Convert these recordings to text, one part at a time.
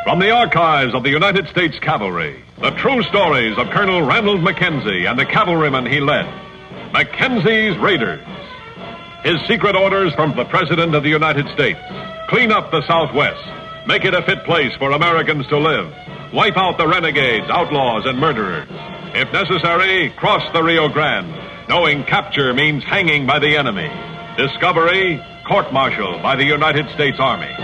From the archives of the United States Cavalry, the true stories of Colonel Randall Mackenzie and the cavalrymen he led. MacKenzie's Raiders. His secret orders from the President of the United States. Clean up the Southwest. Make it a fit place for Americans to live. Wipe out the renegades, outlaws, and murderers. If necessary, cross the Rio Grande, knowing capture means hanging by the enemy. Discovery, court-martial by the United States Army.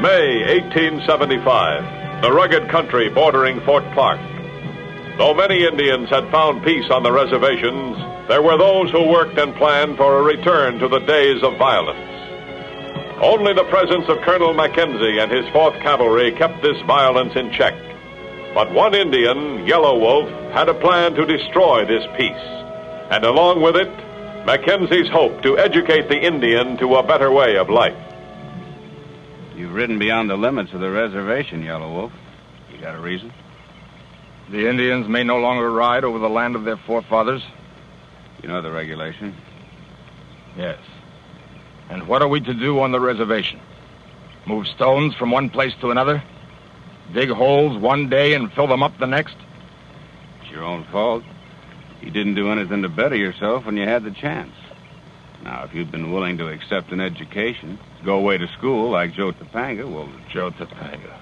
May 1875, the rugged country bordering Fort Clark. Though many Indians had found peace on the reservations, there were those who worked and planned for a return to the days of violence. Only the presence of Colonel Mackenzie and his 4th Cavalry kept this violence in check. But one Indian, Yellow Wolf, had a plan to destroy this peace. And along with it, Mackenzie's hope to educate the Indian to a better way of life. You've ridden beyond the limits of the reservation, Yellow Wolf. You got a reason? The Indians may no longer ride over the land of their forefathers. You know the regulation? Yes. And what are we to do on the reservation? Move stones from one place to another? Dig holes one day and fill them up the next? It's your own fault. You didn't do anything to better yourself when you had the chance. Now, if you'd been willing to accept an education, go away to school like Joe Topanga, well... Joe Topanga.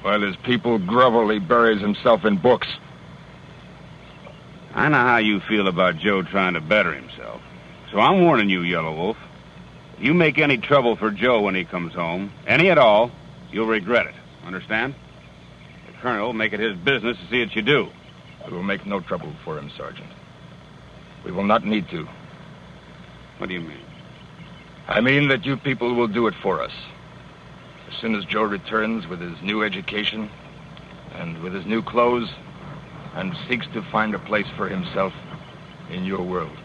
While his people grovel, he buries himself in books. I know how you feel about Joe trying to better himself. So I'm warning you, Yellow Wolf. If you make any trouble for Joe when he comes home, any at all, you'll regret it. Understand? The Colonel will make it his business to see that you do. We will make no trouble for him, Sergeant. We will not need to. What do you mean? I mean that you people will do it for us. As soon as Joe returns with his new education and with his new clothes and seeks to find a place for himself in your world.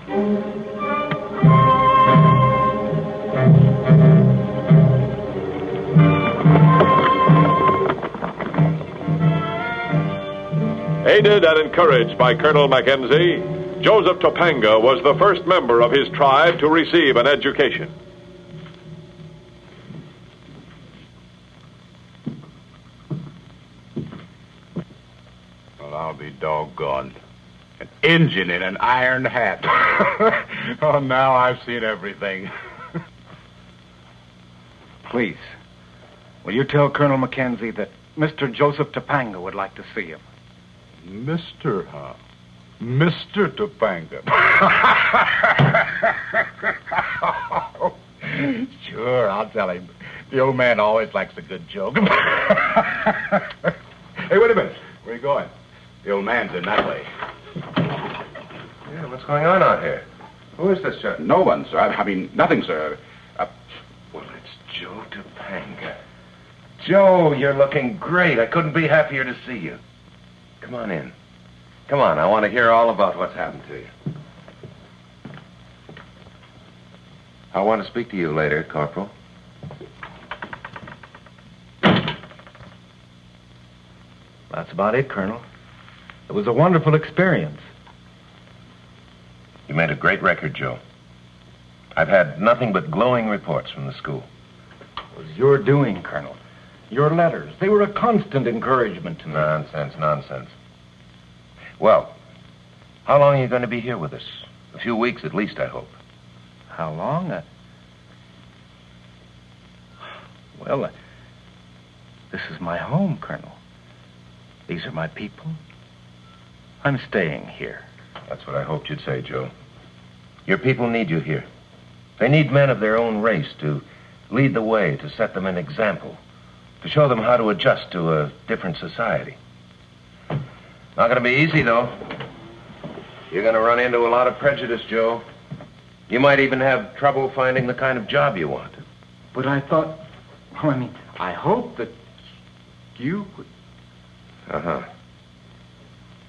Aided and encouraged by Colonel Mackenzie, Joseph Topanga was the first member of his tribe to receive an education. Well, I'll be doggone. An engine in an iron hat. Oh, now I've seen everything. Please, will you tell Colonel Mackenzie that Mr. Joseph Topanga would like to see him? Mr. Huh? Mr. Topanga. Sure, I'll tell him. The old man always likes a good joke. Hey, wait a minute. Where are you going? The old man's in that way. Yeah, what's going on out here? Who is this, sir? No one, sir. I mean, nothing, sir. Well, it's Joe Topanga. Joe, you're looking great. I couldn't be happier to see you. Come on in. Come on, I want to hear all about what's happened to you. I want to speak to you later, Corporal. That's about it, Colonel. It was a wonderful experience. You made a great record, Joe. I've had nothing but glowing reports from the school. It was your doing, Colonel. Your letters, they were a constant encouragement to me. Nonsense. Well, how long are you going to be here with us? A few weeks at least, I hope. How long? This is my home, Colonel. These are my people. I'm staying here. That's what I hoped you'd say, Joe. Your people need you here. They need men of their own race to lead the way, to set them an example, to show them how to adjust to a different society. Not going to be easy, though. You're going to run into a lot of prejudice, Joe. You might even have trouble finding the kind of job you want. But I thought... I hope that you would... Uh-huh.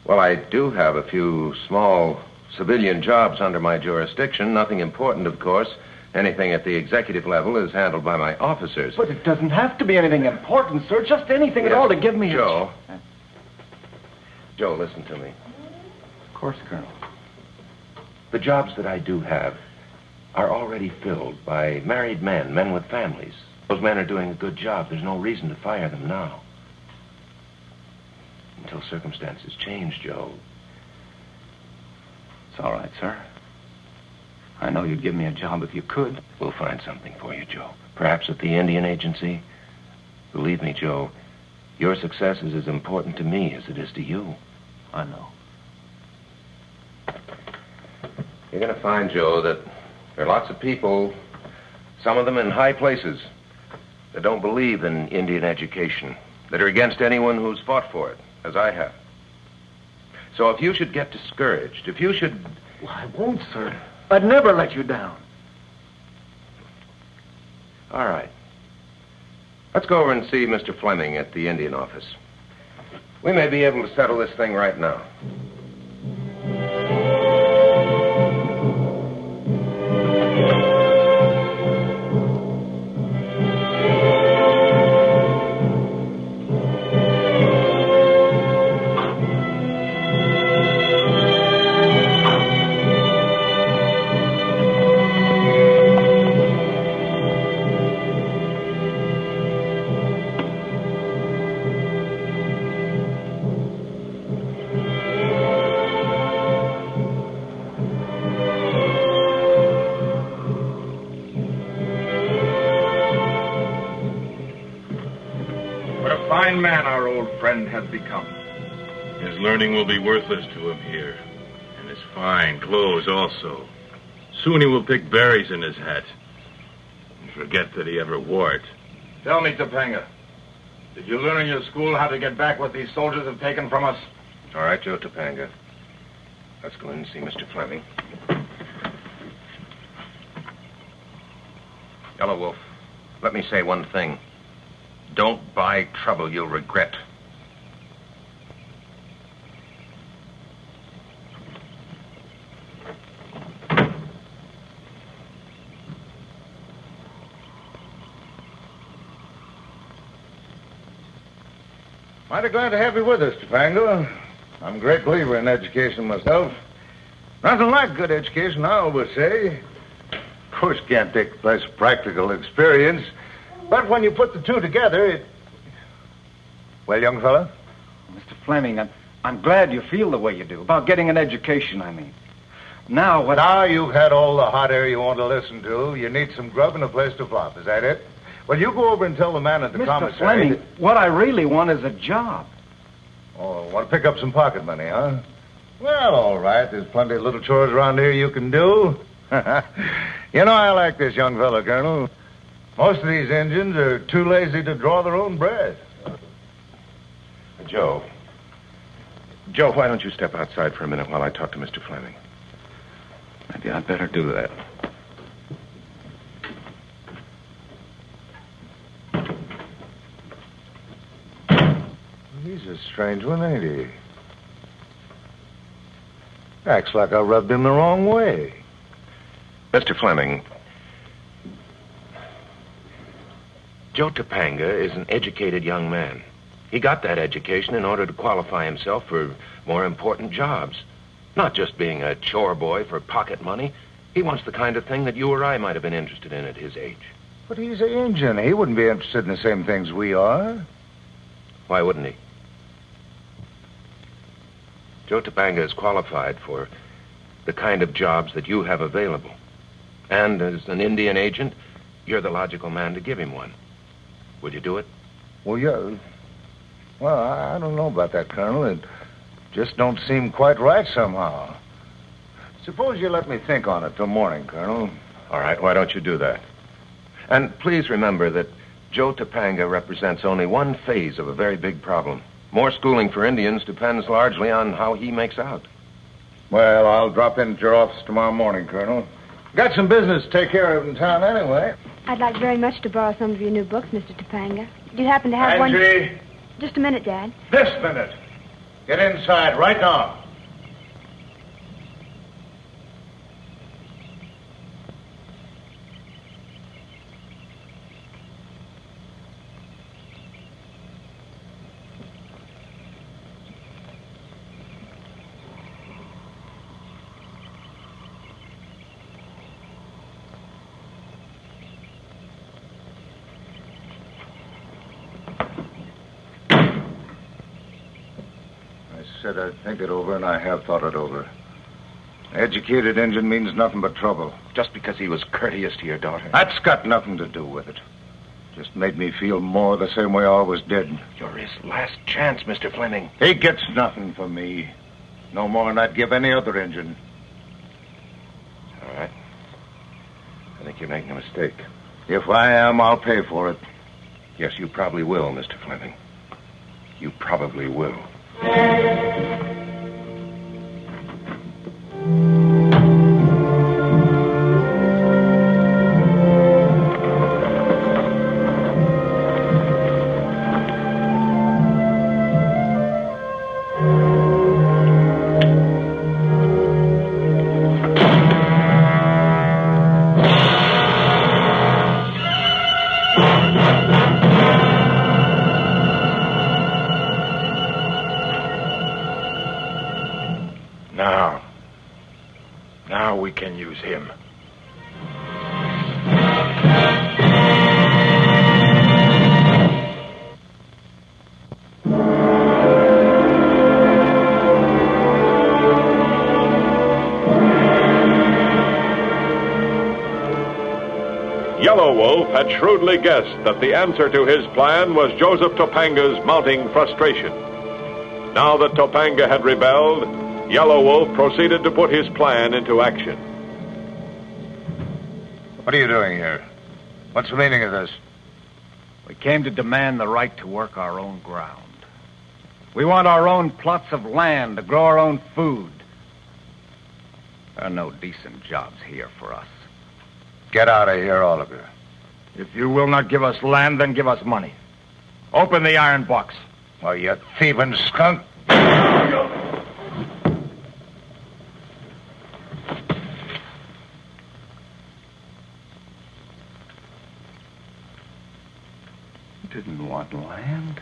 Well, I do have a few small civilian jobs under my jurisdiction. Nothing important, of course. Anything at the executive level is handled by my officers. But it doesn't have to be anything important, sir. Just anything at all to give me Joe. Joe, listen to me. Of course, Colonel. The jobs that I do have are already filled by married men with families. Those men are doing a good job. There's no reason to fire them now. Until circumstances change, Joe. It's all right, sir. I know you'd give me a job if you could. We'll find something for you, Joe. Perhaps at the Indian Agency. Believe me, Joe, your success is as important to me as it is to you. I know. You're going to find, Joe, that there are lots of people, some of them in high places, that don't believe in Indian education, that are against anyone who's fought for it, as I have. So if you should get discouraged, if you should... Well, I won't, sir. I'd never let you down. All right. Let's go over and see Mr. Fleming at the Indian office. We may be able to settle this thing right now. Man our old friend has become. His learning will be worthless to him here. And his fine clothes also. Soon he will pick berries in his hat. And forget that he ever wore it. Tell me, Topanga, did you learn in your school how to get back what these soldiers have taken from us? All right, Joe Topanga. Let's go in and see Mr. Fleming. Yellow Wolf, let me say one thing. Don't buy trouble you'll regret. Mighty glad to have you with us, Topanga. I'm a great believer in education myself. Nothing like good education, I always say. Of course, can't take the place of practical experience. But when you put the two together, it... Well, young fella? Mr. Fleming, I'm glad you feel the way you do. About getting an education, I mean. Now you've had all the hot air you want to listen to. You need some grub and a place to flop. Is that it? Well, you go over and tell the man at the commissary... Mr. Fleming, what I really want is a job. Oh, want to pick up some pocket money, huh? Well, all right. There's plenty of little chores around here you can do. You know, I like this young fella, Colonel. Most of these Indians are too lazy to draw their own breath. Joe, why don't you step outside for a minute while I talk to Mr. Fleming? Maybe I'd better do that. He's a strange one, ain't he? Acts like I rubbed him the wrong way. Mr. Fleming, Joe Topanga is an educated young man. He got that education in order to qualify himself for more important jobs. Not just being a chore boy for pocket money. He wants the kind of thing that you or I might have been interested in at his age. But he's an Indian. He wouldn't be interested in the same things we are. Why wouldn't he? Joe Topanga is qualified for the kind of jobs that you have available. And as an Indian agent, you're the logical man to give him one. Would you do it? Well, yeah. Well, I don't know about that, Colonel. It just don't seem quite right somehow. Suppose you let me think on it till morning, Colonel. All right, why don't you do that? And please remember that Joe Topanga represents only one phase of a very big problem. More schooling for Indians depends largely on how he makes out. Well, I'll drop in at your office tomorrow morning, Colonel. Got some business to take care of in town anyway. I'd like very much to borrow some of your new books, Mr. Topanga. Do you happen to have one? Angie! Just a minute, Dad. This minute. Get inside right now. said I'd think it over, and I have thought it over. Educated Injun means nothing but trouble. Just because he was courteous to your daughter. That's got nothing to do with it. Just made me feel more the same way I always did. You're his last chance, Mr. Fleming. He gets nothing from me. No more than I'd give any other Injun. All right. I think you're making a mistake. If I am, I'll pay for it. Yes, you probably will, Mr. Fleming. You probably will. Now we can use him. Yellow Wolf had shrewdly guessed that the answer to his plan was Joseph Topanga's mounting frustration. Now that Topanga had rebelled, Yellow Wolf proceeded to put his plan into action. What are you doing here? What's the meaning of this? We came to demand the right to work our own ground. We want our own plots of land to grow our own food. There are no decent jobs here for us. Get out of here, all of you. If you will not give us land, then give us money. Open the iron box. Why, you thieving skunk. Didn't want land.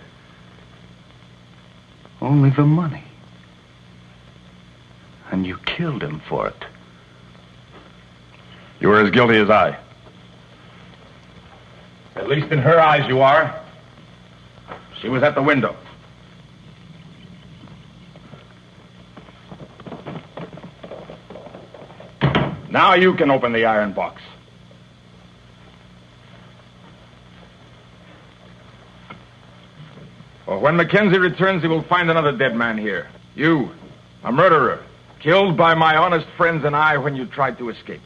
Only the money. And you killed him for it. You are as guilty as I. At least in her eyes you are. She was at the window. Now you can open the iron box. Well, when Mackenzie returns, he will find another dead man here. You, a murderer, killed by my honest friends and I when you tried to escape.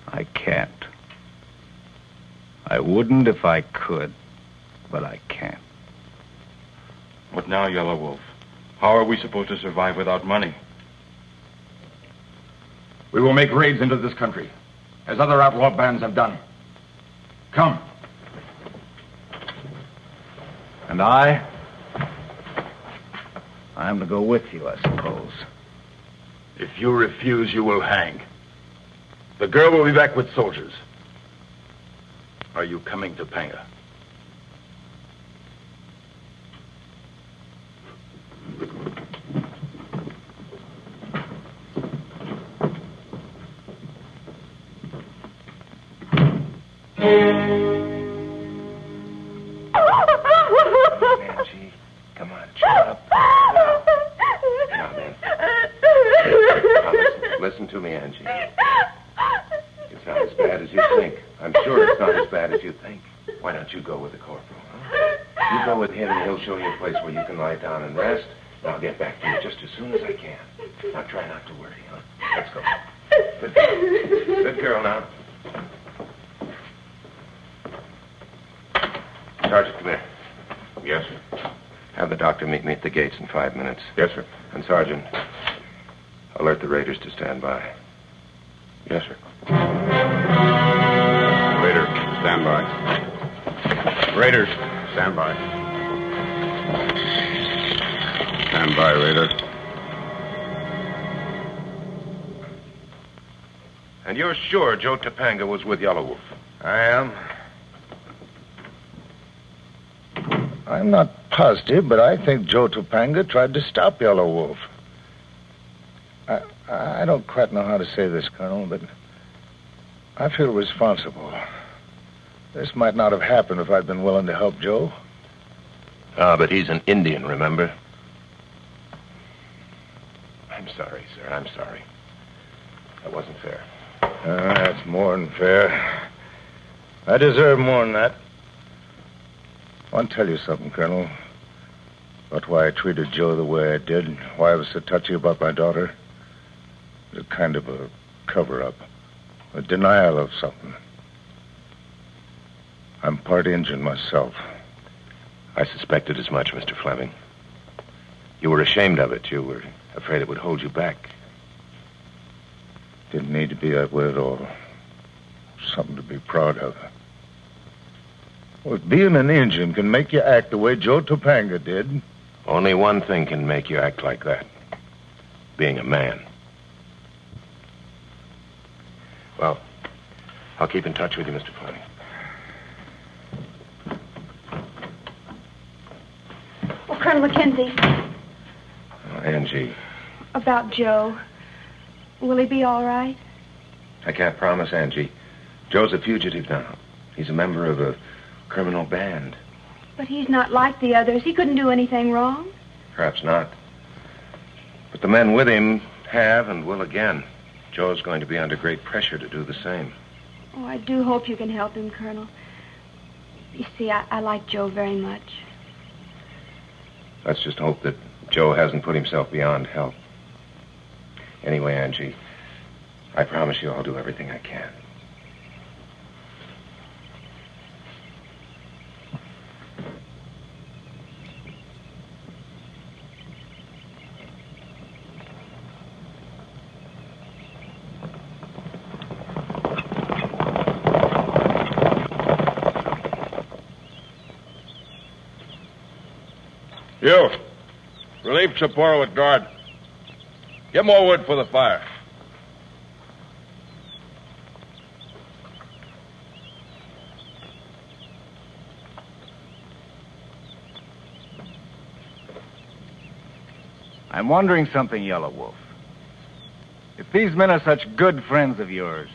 I can't. I wouldn't if I could, but I can't. What now, Yellow Wolf? How are we supposed to survive without money? We will make raids into this country, as other outlaw bands have done. Come. And I'm to go with you, I suppose. If you refuse, you will hang. The girl will be back with soldiers. Are you coming, Topanga? Angie, come on, shut up. Now then. Now listen to me, Angie. It's not as bad as you think. I'm sure it's not as bad as you think. Why don't you go with the corporal, huh? You go with him and he'll show you a place where you can lie down and rest. And I'll get back to you just as soon as I can. Now try not to worry, huh? Let's go. Good girl. Good girl now. Sergeant, come here. Yes, sir. Have the doctor meet me at the gates in 5 minutes. Yes, sir. And Sergeant, alert the raiders to stand by. Yes, sir. Raider, stand by. Raiders, stand by. Stand by, Raider. And you're sure Joe Topanga was with Yellow Wolf? I am. I'm not positive, but I think Joe Topanga tried to stop Yellow Wolf. I don't quite know how to say this, Colonel, but I feel responsible. This might not have happened if I'd been willing to help Joe. Ah, but he's an Indian, remember? I'm sorry, sir. I'm sorry. That wasn't fair. That's more than fair. I deserve more than that. I want to tell you something, Colonel. About why I treated Joe the way I did, why I was so touchy about my daughter. It was a kind of a cover-up, a denial of something. I'm part Indian myself. I suspected as much, Mr. Fleming. You were ashamed of it. You were afraid it would hold you back. Didn't need to be that way at all. Something to be proud of. Well, if being an Indian can make you act the way Joe Topanga did... Only one thing can make you act like that. Being a man. Well, I'll keep in touch with you, Mr. Fleming. Oh, Colonel Mackenzie. Oh, Angie. About Joe. Will he be all right? I can't promise, Angie. Joe's a fugitive now. He's a member of a criminal band. But he's not like the others. He couldn't do anything wrong. Perhaps not. But the men with him have and will again. Joe's going to be under great pressure to do the same. Oh, I do hope you can help him, Colonel. You see, I like Joe very much. Let's just hope that Joe hasn't put himself beyond help. Anyway, Angie, I promise you I'll do everything I can. You. Relief Sapporo with guard. Get more wood for the fire. I'm wondering something, Yellow Wolf. If these men are such good friends of yours,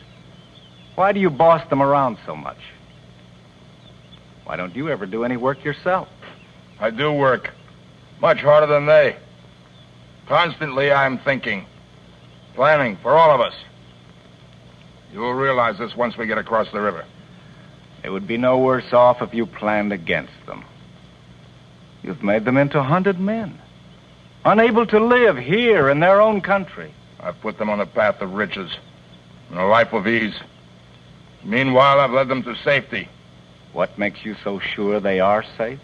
why do you boss them around so much? Why don't you ever do any work yourself? I do work. Much harder than they. Constantly I'm thinking. Planning for all of us. You will realize this once we get across the river. They would be no worse off if you planned against them. You've made them into hunted men. Unable to live here in their own country. I've put them on the path of riches and a life of ease. Meanwhile, I've led them to safety. What makes you so sure they are safe?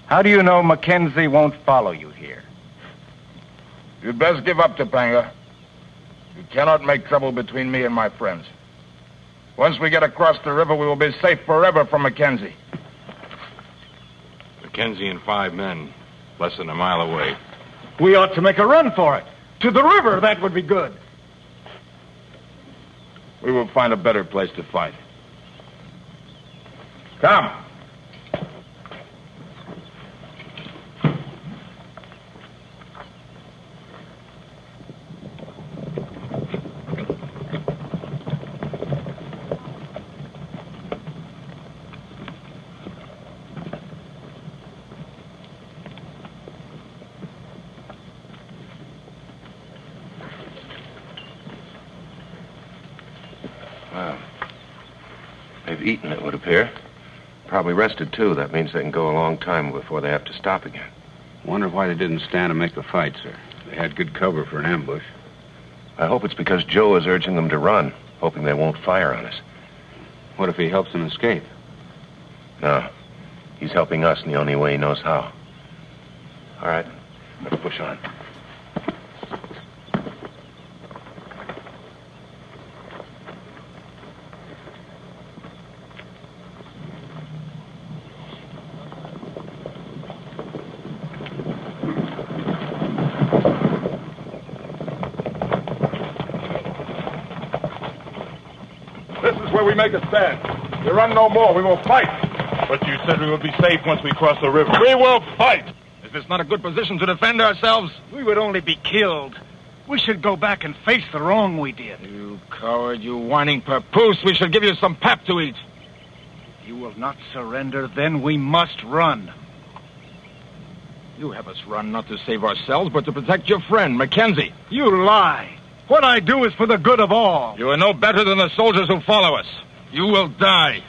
How do you know Mackenzie won't follow you here? You'd best give up, Topanga. You cannot make trouble between me and my friends. Once we get across the river, we will be safe forever from Mackenzie. Mackenzie and 5 men, less than a mile away. We ought to make a run for it. To the river, that would be good. We will find a better place to fight. Come. They've eaten, it would appear. Probably rested, too. That means they can go a long time before they have to stop again. Wonder why they didn't stand and make a fight, sir. They had good cover for an ambush. I hope it's because Joe is urging them to run, hoping they won't fire on us. What if he helps them escape? No. He's helping us in the only way he knows how. All right. Let's push on. Where we make a stand. We run no more. We will fight. But you said we would be safe once we cross the river. We will fight. Is this not a good position to defend ourselves? We would only be killed. We should go back and face the wrong we did. You coward, you whining papoose. We should give you some pap to eat. you will not surrender, then we must run. You have us run not to save ourselves, but to protect your friend, Mackenzie. You lie. What I do is for the good of all. You are no better than the soldiers who follow us. You will die.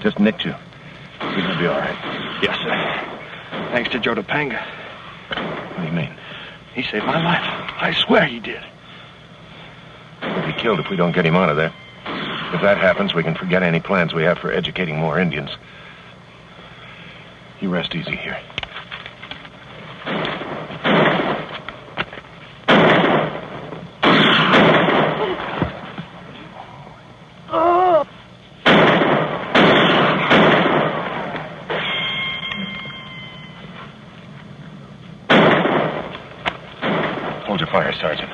Just nicked you. You're gonna be all right. Yes, sir. Thanks to Joe Topanga. What do you mean? He saved my life. I swear he did. He'll be killed if we don't get him out of there. If that happens, we can forget any plans we have for educating more Indians. You rest easy here. Hold your fire, Sergeant.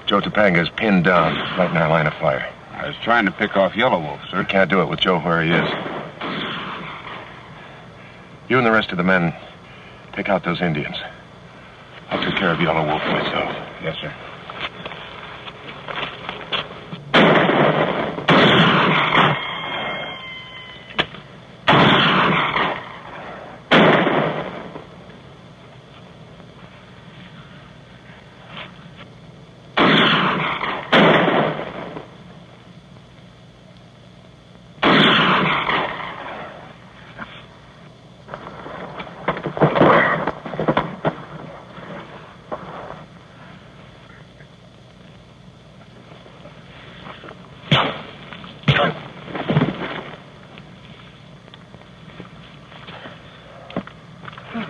Joe Topanga's pinned down, right in our line of fire. I was trying to pick off Yellow Wolf, sir. We can't do it with Joe where he is. You and the rest of the men take out those Indians. I'll take care of Yellow Wolf myself. Yes, sir.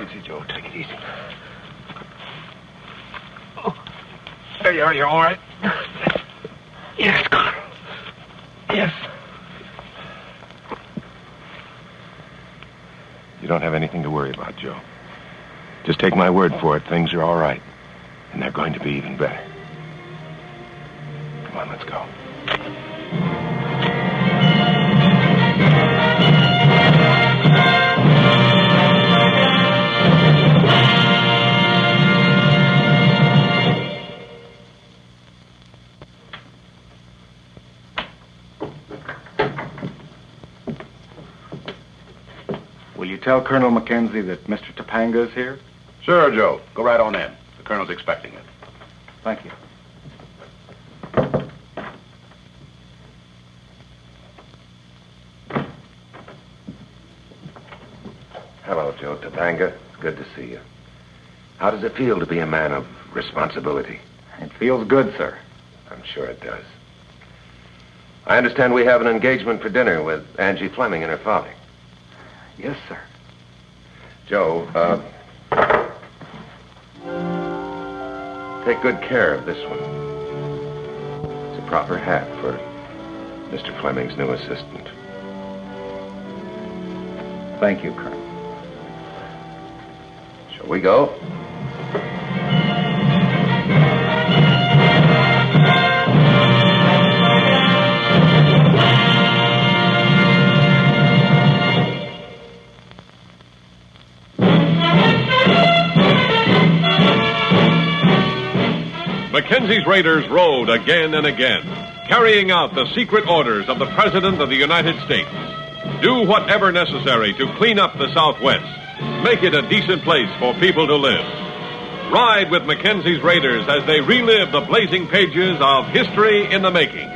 Easy, Joe. Take it easy. There you are. You all right? Yes, Carl. Yes. You don't have anything to worry about, Joe. Just take my word for it. Things are all right. And they're going to be even better. Come on, let's go. Will you tell Colonel Mackenzie that Mr. Topanga is here? Sure, Joe. Go right on in. The colonel's expecting it. Thank you. Hello, Joe Topanga. It's good to see you. How does it feel to be a man of responsibility? It feels good, sir. I'm sure it does. I understand we have an engagement for dinner with Angie Fleming and her father. Yes, sir. Joe, take good care of this one. It's a proper hat for Mr. Fleming's new assistant. Thank you, Colonel. Shall we go? MacKenzie's raiders rode again and again, carrying out the secret orders of the President of the United States. Do whatever necessary to clean up the Southwest. Make it a decent place for people to live. Ride with MacKenzie's raiders as they relive the blazing pages of history in the making.